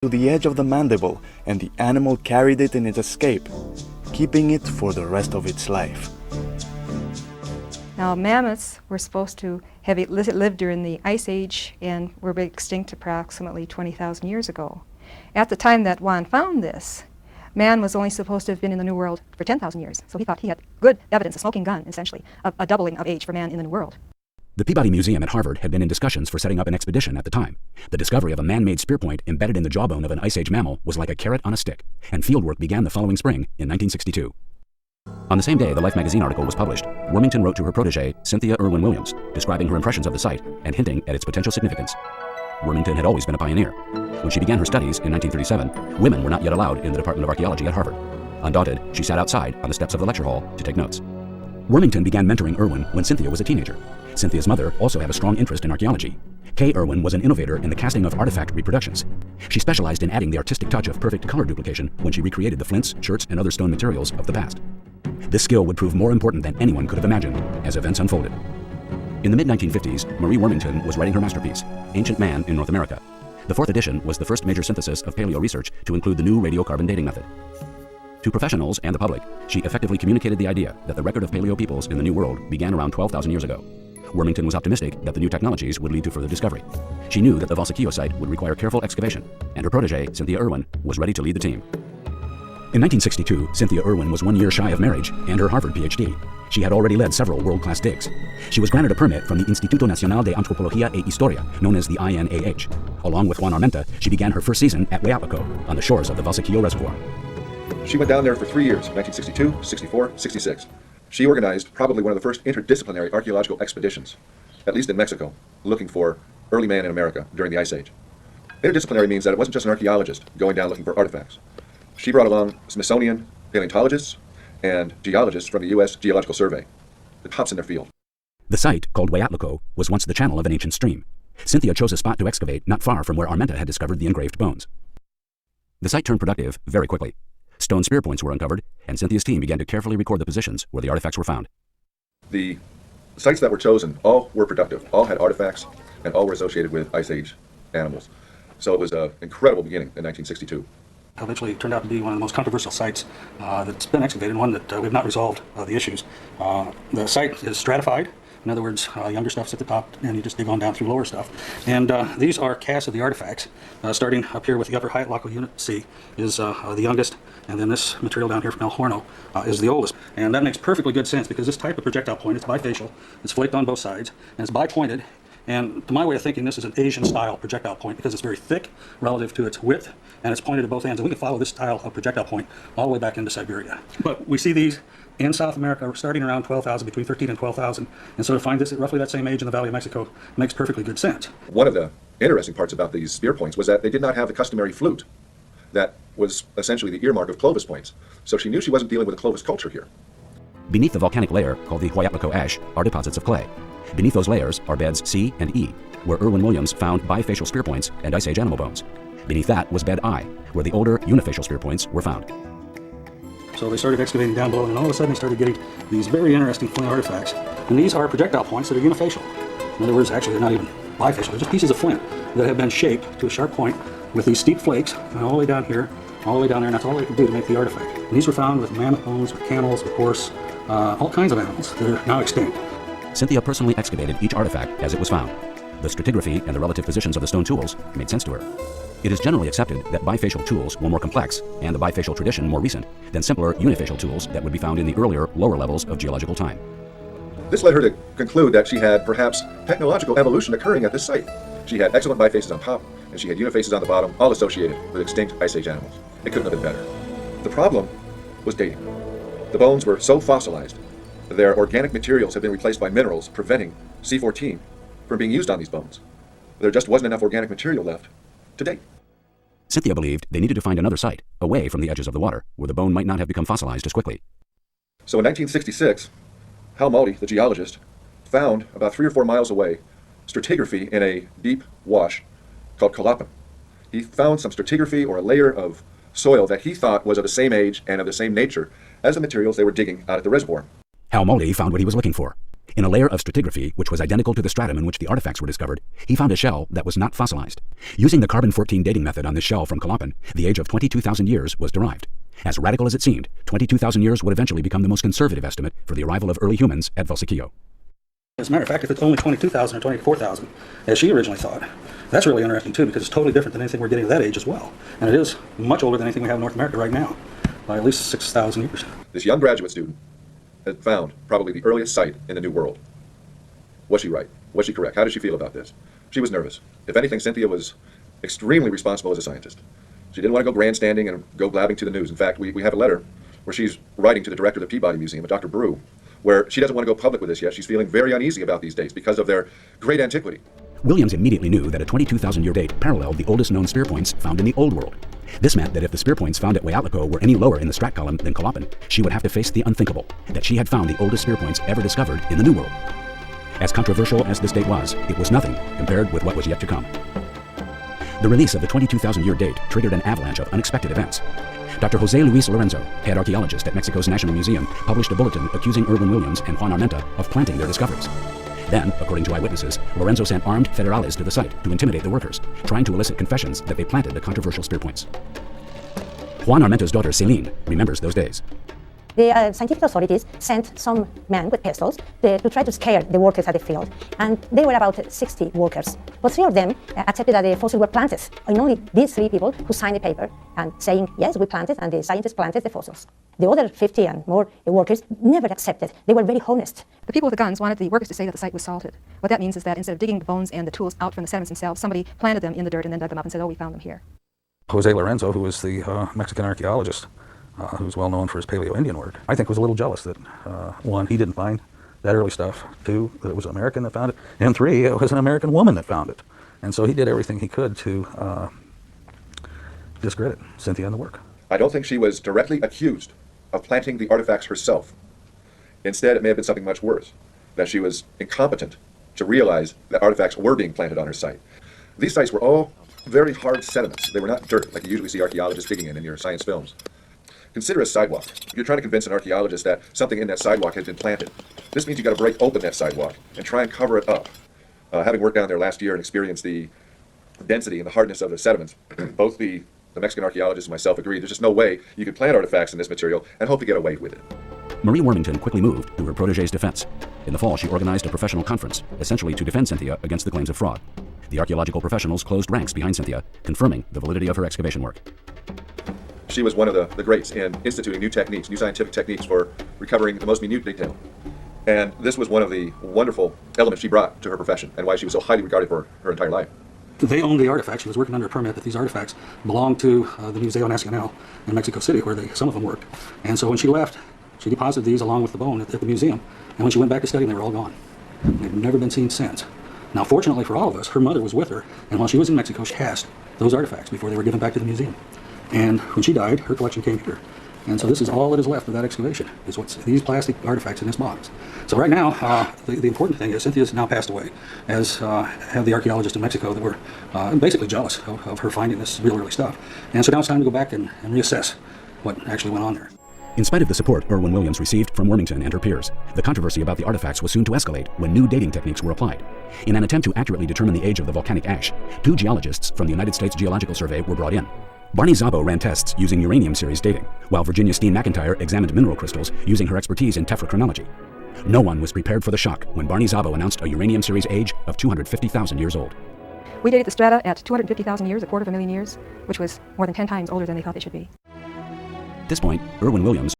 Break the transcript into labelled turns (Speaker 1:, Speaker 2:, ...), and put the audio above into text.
Speaker 1: to the edge of the mandible, and the animal carried it in its escape, keeping it for the rest of its life.
Speaker 2: Now, mammoths were supposed to have lived during the Ice Age and were extinct approximately 20,000 years ago. At the time that Juan found this, man was only supposed to have been in the New World for 10,000 years, so he thought he had good evidence, a smoking gun, essentially, of a doubling of age for man in the New World.
Speaker 3: The Peabody Museum at Harvard had been in discussions for setting up an expedition at the time. The discovery of a man-made spear point embedded in the jawbone of an Ice Age mammal was like a carrot on a stick, and fieldwork began the following spring in 1962. On the same day the Life magazine article was published, Wormington wrote to her protege, Cynthia Irwin Williams, describing her impressions of the site and hinting at its potential significance. Wormington had always been a pioneer. When she began her studies in 1937, women were not yet allowed in the Department of Archaeology at Harvard. Undaunted, she sat outside on the steps of the lecture hall to take notes. Wormington began mentoring Irwin when Cynthia was a teenager. Cynthia's mother also had a strong interest in archaeology. Kay Irwin was an innovator in the casting of artifact reproductions. She specialized in adding the artistic touch of perfect color duplication when she recreated the flints, shirts, and other stone materials of the past. This skill would prove more important than anyone could have imagined as events unfolded. In the mid-1950s, Marie Wormington was writing her masterpiece, Ancient Man in North America. The fourth edition was the first major synthesis of paleo research to include the new radiocarbon dating method. To professionals and the public, she effectively communicated the idea that the record of paleo peoples in the New World began around 12,000 years ago. Wormington was optimistic that the new technologies would lead to further discovery. She knew that the Valsequillo site would require careful excavation, and her protege, Cynthia Irwin, was ready to lead the team. In 1962, Cynthia Irwin was 1 year shy of marriage and her Harvard PhD. She had already led several world-class digs. She was granted a permit from the Instituto Nacional de Antropología y Historia, known as the INAH. Along with Juan Armenta, she began her first season at Hueyatlaco, on the shores of the Valsequillo Reservoir.
Speaker 4: She went down there for 3 years, 1962, 64, 66. She organized probably one of the first interdisciplinary archaeological expeditions, at least in Mexico, looking for early man in America during the Ice Age. Interdisciplinary means that it wasn't just an archaeologist going down looking for artifacts. She brought along Smithsonian paleontologists and geologists from the U.S. Geological Survey, the tops in their field.
Speaker 3: The site, called Hueyatlaco, was once the channel of an ancient stream. Cynthia chose a spot to excavate not far from where Armenta had discovered the engraved bones. The site turned productive very quickly. Stone spear points were uncovered, and Cynthia's team began to carefully record the positions where the artifacts were found.
Speaker 4: The sites that were chosen all were productive, all had artifacts, and all were associated with Ice Age animals. So it was an incredible beginning in 1962.
Speaker 5: Eventually turned out to be one of the most controversial sites that's been excavated, and one that we've not resolved the issues. The site is stratified. In other words, younger stuff's at the top, and you just dig on down through lower stuff. And these are casts of the artifacts, starting up here with the upper Hueyatlaco Unit C is the youngest, and then this material down here from El Horno is the oldest. And that makes perfectly good sense, because this type of projectile point is bifacial, it's flaked on both sides, and it's bipointed. And to my way of thinking, this is an Asian-style projectile point because it's very thick relative to its width, and it's pointed at both ends. And we can follow this style of projectile point all the way back into Siberia. But we see these in South America starting around 12,000, between 13 and 12,000. And so to find this at roughly that same age in the Valley of Mexico makes perfectly good sense.
Speaker 4: One of the interesting parts about these spear points was that they did not have the customary flute that was essentially the earmark of Clovis points. So she knew she wasn't dealing with a Clovis culture here.
Speaker 3: Beneath the volcanic layer, called the Hueyatlaco ash, are deposits of clay. Beneath those layers are beds C and E, where Irwin Williams found bifacial spear points and Ice Age animal bones. Beneath that was bed I, where the older unifacial spear points were found.
Speaker 5: So they started excavating down below, and all of a sudden they started getting these very interesting flint artifacts. And these are projectile points that are unifacial. In other words, actually they're not even bifacial. They're just pieces of flint that have been shaped to a sharp point with these steep flakes, and all the way down here, all the way down there, and that's all they could do to make the artifact. And these were found with mammoth bones, with camels, with horse, all kinds of animals that are now extinct.
Speaker 3: Cynthia personally excavated each artifact as it was found. The stratigraphy and the relative positions of the stone tools made sense to her. It is generally accepted that bifacial tools were more complex, and the bifacial tradition more recent, than simpler unifacial tools that would be found in the earlier, lower levels of geological time.
Speaker 4: This led her to conclude that she had perhaps technological evolution occurring at this site. She had excellent bifaces on top, and she had unifaces on the bottom, all associated with extinct Ice Age animals. It couldn't have been better. The problem was dating. The bones were so fossilized, their organic materials had been replaced by minerals, preventing C14 from being used on these bones. There just wasn't enough organic material left to date.
Speaker 3: Cynthia believed they needed to find another site, away from the edges of the water, where the bone might not have become fossilized as quickly.
Speaker 4: So in 1966, Hal Muldy, the geologist, found about 3 or 4 miles away stratigraphy in a deep wash called Colapan. He found some stratigraphy, or a layer of soil, that he thought was of the same age and of the same nature as the materials they were digging out at the reservoir.
Speaker 3: Hal Muldy found what he was looking for. In a layer of stratigraphy, which was identical to the stratum in which the artifacts were discovered, he found a shell that was not fossilized. Using the carbon-14 dating method on this shell from Colopan, the age of 22,000 years was derived. As radical as it seemed, 22,000 years would eventually become the most conservative estimate for the arrival of early humans at Valsequillo.
Speaker 5: As a matter of fact, if it's only 22,000 or 24,000, as she originally thought, that's really interesting too, because it's totally different than anything we're getting at that age as well. And it is much older than anything we have in North America right now, by at least 6,000 years.
Speaker 4: This young graduate student had found probably the earliest site in the New World. Was she right? Was she correct? How did she feel about this? She was nervous. If anything, Cynthia was extremely responsible as a scientist. She didn't want to go grandstanding and go blabbing to the news. In fact, we have a letter where she's writing to the director of the Peabody Museum, Dr. Brew, where she doesn't want to go public with this yet. She's feeling very uneasy about these dates because of their great antiquity.
Speaker 3: Williams immediately knew that a 22,000-year date paralleled the oldest known spear points found in the Old World. This meant that if the spear points found at Hueatlaco were any lower in the strat column than Colopan, she would have to face the unthinkable, that she had found the oldest spear points ever discovered in the New World. As controversial as this date was, it was nothing compared with what was yet to come. The release of the 22,000-year date triggered an avalanche of unexpected events. Dr. Jose Luis Lorenzo, head archaeologist at Mexico's National Museum, published a bulletin accusing Irwin Williams and Juan Armenta of planting their discoveries. Then, according to eyewitnesses, Lorenzo sent armed federales to the site to intimidate the workers, trying to elicit confessions that they planted the controversial spear points. Juan Armenta's daughter, Celine, remembers those days.
Speaker 6: The scientific authorities sent some men with pistols to try to scare the workers at the field, and there were about 60 workers. But 3 of them accepted that the fossils were planted, and only these 3 people who signed the paper and saying, yes, we planted, and the scientists planted the fossils. The other 50 and more workers never accepted. They were very honest.
Speaker 2: The people with the guns wanted the workers to say that the site was salted. What that means is that instead of digging the bones and the tools out from the sediments themselves, somebody planted them in the dirt and then dug them up and said, oh, we found them here.
Speaker 5: Jose Lorenzo, who was the Mexican archaeologist, who's well known for his Paleo-Indian work, I think was a little jealous that, 1, he didn't find that early stuff, 2, that it was an American that found it, and 3, it was an American woman that found it. And so he did everything he could to discredit Cynthia and the work.
Speaker 4: I don't think she was directly accused of planting the artifacts herself. Instead, it may have been something much worse, that she was incompetent to realize that artifacts were being planted on her site. These sites were all very hard sediments. They were not dirt like you usually see archaeologists digging in your science films. Consider a sidewalk. You're trying to convince an archaeologist that something in that sidewalk has been planted. This means you've got to break open that sidewalk and try and cover it up. Having worked down there last year and experienced the density and the hardness of the sediments, both the Mexican archaeologists and myself agreed there's just no way you could plant artifacts in this material and hope to get away with it.
Speaker 3: Marie Wormington quickly moved to her protege's defense. In the fall, she organized a professional conference, essentially to defend Cynthia against the claims of fraud. The archaeological professionals closed ranks behind Cynthia, confirming the validity of her excavation work.
Speaker 4: She was one of the greats in instituting new techniques, new scientific techniques for recovering the most minute detail. And this was one of the wonderful elements she brought to her profession and why she was so highly regarded for her entire life.
Speaker 5: They owned the artifacts. She was working under a permit that these artifacts belonged to the Museo Nacional in Mexico City, where some of them worked. And so when she left, she deposited these along with the bone at the museum. And when she went back to study them, they were all gone. They've never been seen since. Now, fortunately for all of us, her mother was with her, and while she was in Mexico, she cast those artifacts before they were given back to the museum. And when she died, her collection came here. And so this is all that is left of that excavation, is what's these plastic artifacts in this box. So right now, the important thing is Cynthia's now passed away, as have the archaeologists in Mexico that were basically jealous of her finding this real early stuff. And so now it's time to go back and reassess what actually went on there.
Speaker 3: In spite of the support Irwin Williams received from Wormington and her peers, the controversy about the artifacts was soon to escalate when new dating techniques were applied. In an attempt to accurately determine the age of the volcanic ash, 2 geologists from the United States Geological Survey were brought in. Barney Szabo ran tests using uranium series dating, while Virginia Steen McIntyre examined mineral crystals using her expertise in tephrochronology. No one was prepared for the shock when Barney Szabo announced a uranium series age of 250,000 years old.
Speaker 2: We dated the strata at 250,000 years, 250,000 years, which was more than 10 times older than they thought they should be.
Speaker 3: At this point, Irwin Williams